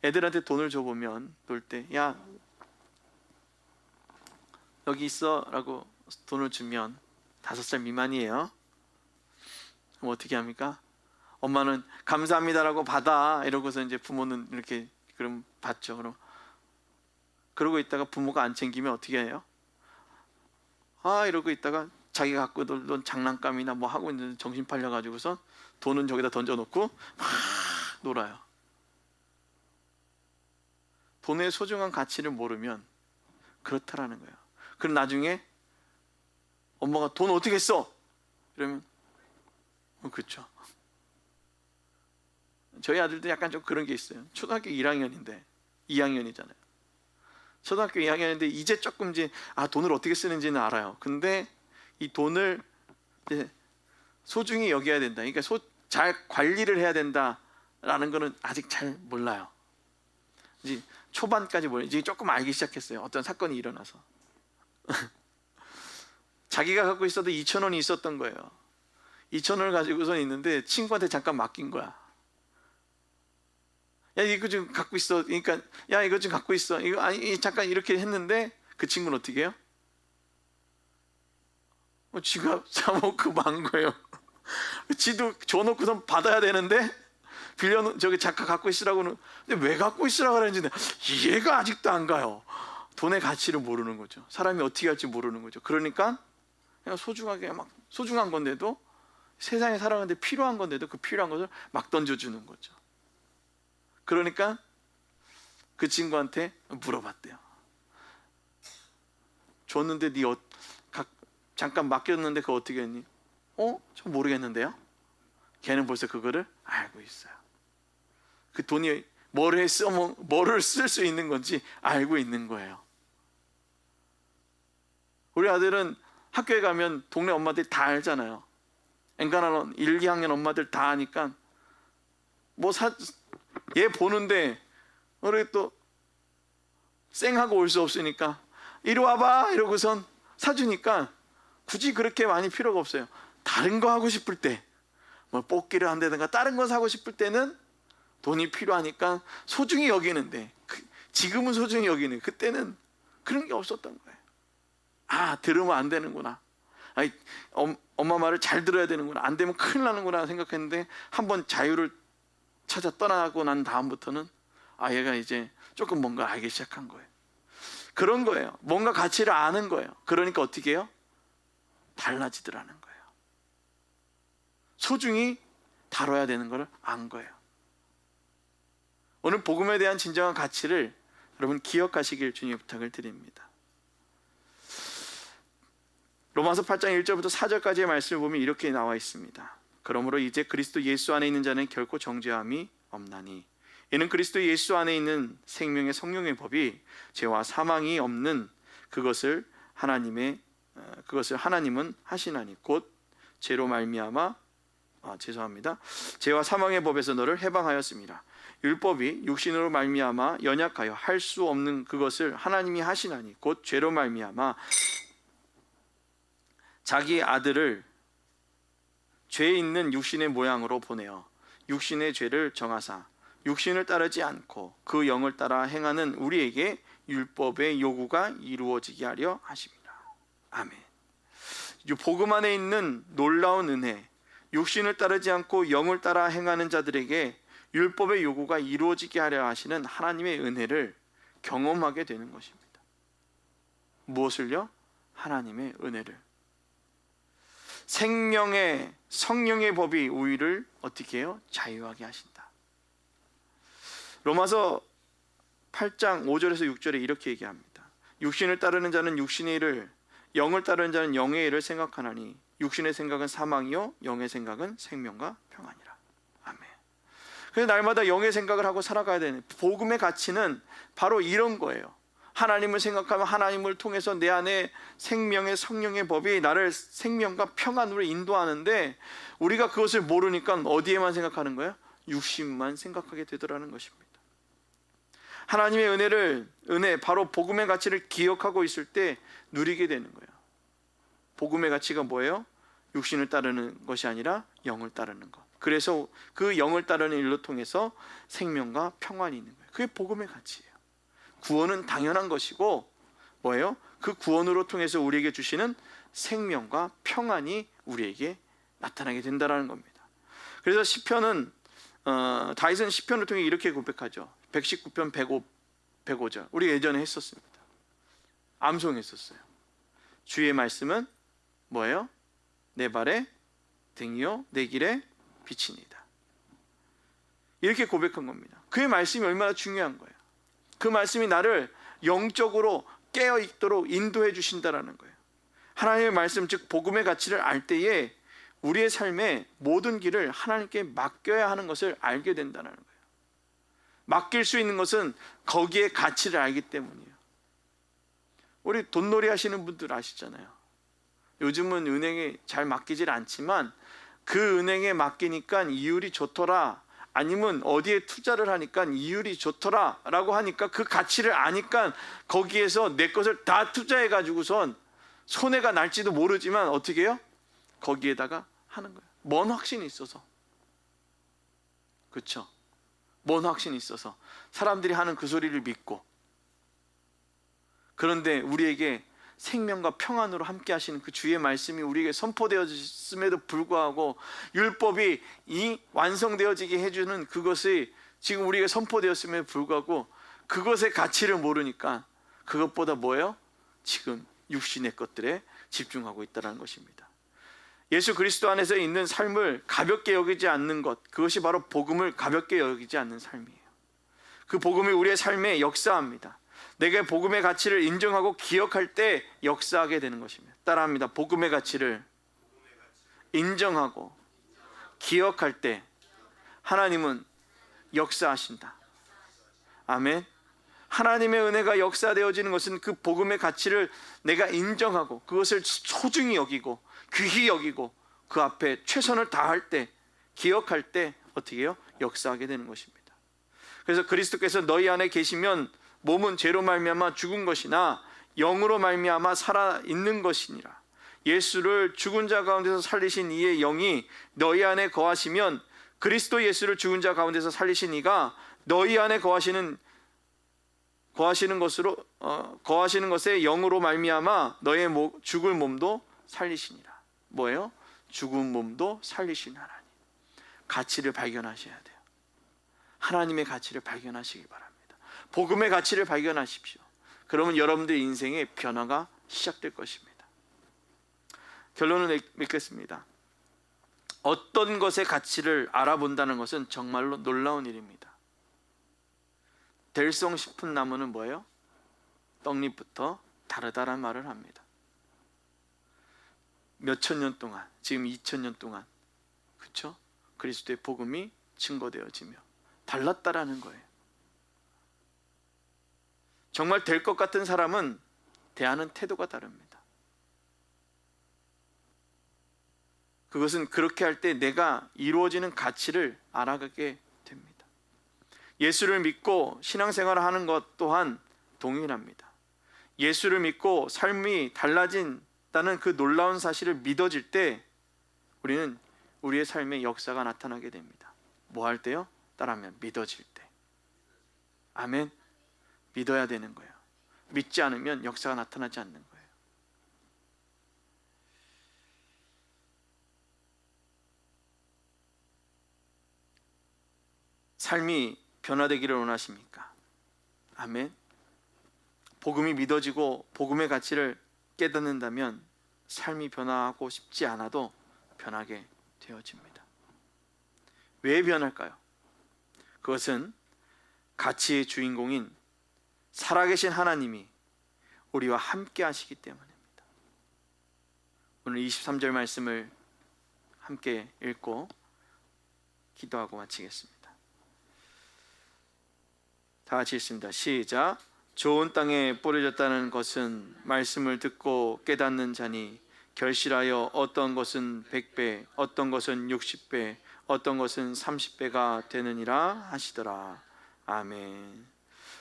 애들한테 돈을 줘보면 놀 때 야 여기 있어 라고 돈을 주면 5살 미만이에요. 그럼 어떻게 합니까? 엄마는 감사합니다라고 받아 이러고서 이제 부모는 이렇게 그럼 받죠. 그러고 있다가 부모가 안 챙기면 어떻게 해요? 이러고 있다가 자기가 갖고 놀던 장난감이나 뭐 하고 있는 정신 팔려가지고서 돈은 저기다 던져놓고 막 놀아요. 돈의 소중한 가치를 모르면 그렇다라는 거예요. 그럼 나중에 엄마가 돈 어떻게 써? 이러면 그렇죠. 저희 아들도 약간 좀 그런 게 있어요. 초등학교 1학년인데 2학년이잖아요. 초등학교 2학년인데 이제 조금 돈을 어떻게 쓰는지는 알아요. 근데 이 돈을 이제 소중히 여겨야 된다. 그러니까 잘 관리를 해야 된다라는 거는 아직 잘 몰라요. 이제 초반까지 몰라요. 이제 조금 알기 시작했어요. 어떤 사건이 일어나서 자기가 갖고 있어도 2,000원이 있었던 거예요. 2,000원을 가지고서 있는데 친구한테 잠깐 맡긴 거야. 야 이거 좀 갖고 있어. 그러니까 야 이거 좀 갖고 있어. 이거 아니 잠깐 이렇게 했는데 그 친구는 어떻게 해요? 지가 사먹고 만 거예요. 지도 줘놓고선 받아야 되는데 저기 잠깐 갖고 있으라고는. 근데 왜 갖고 있으라고 하는지 이해가 아직도 안 가요. 돈의 가치를 모르는 거죠. 사람이 어떻게 할지 모르는 거죠. 그러니까 그냥 소중하게 막 소중한 건데도 세상에 살아가는데 필요한 건데도 그 필요한 것을 막 던져주는 거죠. 그러니까 그 친구한테 물어봤대요. 줬는데 잠깐 맡겼는데 그거 어떻게 했니? 저 모르겠는데요. 걔는 벌써 그거를 알고 있어요. 그 돈이 뭐를 쓸 수 있는 건지 알고 있는 거예요. 우리 아들은 학교에 가면 동네 엄마들이 다 알잖아요. 엔간한 1, 2학년 엄마들 다 아니까 얘 보는데 우리 또 쌩하고 올 수 없으니까 이리 와봐 이러고선 사주니까 굳이 그렇게 많이 필요가 없어요. 다른 거 하고 싶을 때 뭐 뽑기를 한다든가 다른 거 사고 싶을 때는 돈이 필요하니까 소중히 여기는데 지금은 소중히 여기는 그때는 그런 게 없었던 거예요. 들으면 안 되는구나. 엄마 말을 잘 들어야 되는구나. 안 되면 큰일 나는구나 생각했는데 한번 자유를 찾아 떠나고 난 다음부터는 얘가 이제 조금 뭔가 알기 시작한 거예요. 그런 거예요. 뭔가 가치를 아는 거예요. 그러니까 어떻게 해요? 달라지더라는 거예요. 소중히 다뤄야 되는 걸 안 거예요. 오늘 복음에 대한 진정한 가치를 여러분 기억하시길 주님의 부탁을 드립니다. 로마서 8장 1절부터 4절까지의 말씀을 보면 이렇게 나와 있습니다. 그러므로 이제 그리스도 예수 안에 있는 자는 결코 정죄함이 없나니 이는 그리스도 예수 안에 있는 생명의 성령의 법이 죄와 사망이 없는 그것을 하나님은 하시나니 곧 죄로 말미암아 죄와 사망의 법에서 너를 해방하였습니다. 율법이 육신으로 말미암아 연약하여 할 수 없는 그것을 하나님이 하시나니 곧 죄로 말미암아 자기 아들을 죄 있는 육신의 모양으로 보내어 육신의 죄를 정하사 육신을 따르지 않고 그 영을 따라 행하는 우리에게 율법의 요구가 이루어지게 하려 하십니다. 아멘. 복음 안에 있는 놀라운 은혜, 육신을 따르지 않고 영을 따라 행하는 자들에게 율법의 요구가 이루어지게 하려 하시는 하나님의 은혜를 경험하게 되는 것입니다. 무엇을요? 하나님의 은혜를. 생명의 성령의 법이 우리를 어떻게 해요? 자유하게 하신다. 로마서 8장 5절에서 6절에 이렇게 얘기합니다. 육신을 따르는 자는 육신의 일을, 영을 따르는 자는 영의 일을 생각하나니 육신의 생각은 사망이요 영의 생각은 생명과 평안이라. 아멘. 그래서 날마다 영의 생각을 하고 살아가야 되는 복음의 가치는 바로 이런 거예요. 하나님을 생각하면 하나님을 통해서 내 안에 생명의 성령의 법이 나를 생명과 평안으로 인도하는데, 우리가 그것을 모르니까 어디에만 생각하는 거예요? 육신만 생각하게 되더라는 것입니다. 하나님의 은혜, 바로 복음의 가치를 기억하고 있을 때 누리게 되는 거예요. 복음의 가치가 뭐예요? 육신을 따르는 것이 아니라 영을 따르는 것. 그래서 그 영을 따르는 일로 통해서 생명과 평안이 있는 거예요. 그게 복음의 가치예요. 구원은 당연한 것이고 뭐예요? 그 구원으로 통해서 우리에게 주시는 생명과 평안이 우리에게 나타나게 된다는 겁니다. 그래서 시편은 다윗은 시편을 통해 이렇게 고백하죠. 119편 105절 우리 예전에 했었습니다. 암송했었어요. 주의 말씀은 뭐예요? 내 발의 등이요 내 길의 빛이니이다. 이렇게 고백한 겁니다. 그의 말씀이 얼마나 중요한 거예요. 그 말씀이 나를 영적으로 깨어 있도록 인도해 주신다라는 거예요. 하나님의 말씀, 즉 복음의 가치를 알 때에 우리의 삶의 모든 길을 하나님께 맡겨야 하는 것을 알게 된다는 거예요. 맡길 수 있는 것은 거기에 가치를 알기 때문이에요. 우리 돈놀이 하시는 분들 아시잖아요. 요즘은 은행에 잘 맡기질 않지만 그 은행에 맡기니까 이율이 좋더라, 아니면 어디에 투자를 하니까 이율이 좋더라 라고 하니까 그 가치를 아니까 거기에서 내 것을 다 투자해 가지고선 손해가 날지도 모르지만 어떻게 해요? 거기에다가 하는 거예요. 뭔 확신이 있어서. 그렇죠? 뭔 확신이 있어서 사람들이 하는 그 소리를 믿고. 그런데 우리에게 생명과 평안으로 함께 하시는 그 주의 말씀이 우리에게 선포되어졌음에도 불구하고 율법이 이 완성되어지게 해주는 그것이 지금 우리에게 선포되었음에도 불구하고 그것의 가치를 모르니까 그것보다 뭐예요? 지금 육신의 것들에 집중하고 있다는 것입니다. 예수 그리스도 안에서 있는 삶을 가볍게 여기지 않는 것, 그것이 바로 복음을 가볍게 여기지 않는 삶이에요. 그 복음이 우리의 삶에 역사합니다. 내가 복음의 가치를 인정하고 기억할 때 역사하게 되는 것입니다. 따라합니다. 복음의 가치를 인정하고 기억할 때 하나님은 역사하신다. 아멘. 하나님의 은혜가 역사되어지는 것은 그 복음의 가치를 내가 인정하고 그것을 소중히 여기고 귀히 여기고 그 앞에 최선을 다할 때, 기억할 때 어떻게 해요? 역사하게 되는 것입니다. 그래서 그리스도께서 너희 안에 계시면 몸은 죄로 말미암아 죽은 것이나 영으로 말미암아 살아 있는 것이니라. 예수를 죽은 자 가운데서 살리신 이의 영이 너희 안에 거하시면 그리스도 예수를 죽은 자 가운데서 살리신 이가 너희 안에 거하시는 것의 영으로 말미암아 너의 죽을 몸도 살리시니라. 뭐예요? 죽은 몸도 살리신 하나님. 가치를 발견하셔야 돼요. 하나님의 가치를 발견하시기 바랍니다. 복음의 가치를 발견하십시오. 그러면 여러분들의 인생의 변화가 시작될 것입니다. 결론을 맺겠습니다. 어떤 것의 가치를 알아본다는 것은 정말로 놀라운 일입니다. 될성 싶은 나무는 뭐예요? 떡잎부터 다르다란 말을 합니다. 몇천 년 동안, 지금 2000년 동안, 그렇죠? 그리스도의 복음이 증거되어지며 달랐다라는 거예요. 정말 될 것 같은 사람은 대하는 태도가 다릅니다. 그것은 그렇게 할 때 내가 이루어지는 가치를 알아가게 됩니다. 예수를 믿고 신앙생활을 하는 것 또한 동일합니다. 예수를 믿고 삶이 달라진다는 그 놀라운 사실을 믿어질 때 우리는 우리의 삶의 역사가 나타나게 됩니다. 뭐 할 때요? 따라하면 믿어질 때. 아멘. 믿어야 되는 거예요. 믿지 않으면 역사가 나타나지 않는 거예요. 삶이 변화되기를 원하십니까? 아멘. 복음이 믿어지고 복음의 가치를 깨닫는다면 삶이 변화하고 싶지 않아도 변하게 되어집니다. 왜 변할까요? 그것은 가치의 주인공인 살아계신 하나님이 우리와 함께 하시기 때문입니다. 오늘 23절 말씀을 함께 읽고 기도하고 마치겠습니다. 다 같이 읽습니다. 시작. 좋은 땅에 뿌려졌다는 것은 말씀을 듣고 깨닫는 자니 결실하여 어떤 것은 100배, 어떤 것은 60배, 어떤 것은 30배가 되느니라 하시더라. 아멘.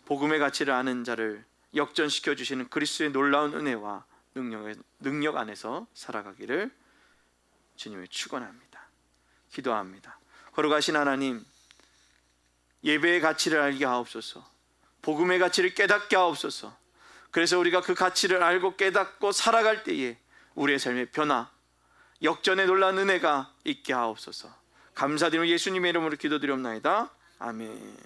복음의 가치를 아는 자를 역전시켜 주시는 그리스도의 놀라운 은혜와 능력 안에서 살아가기를 주님을 축원합니다. 기도합니다. 거룩하신 하나님, 예배의 가치를 알게 하옵소서. 복음의 가치를 깨닫게 하옵소서. 그래서 우리가 그 가치를 알고 깨닫고 살아갈 때에 우리의 삶의 변화, 역전의 놀라운 은혜가 있게 하옵소서. 감사드리며 예수님의 이름으로 기도드리옵나이다. 아멘.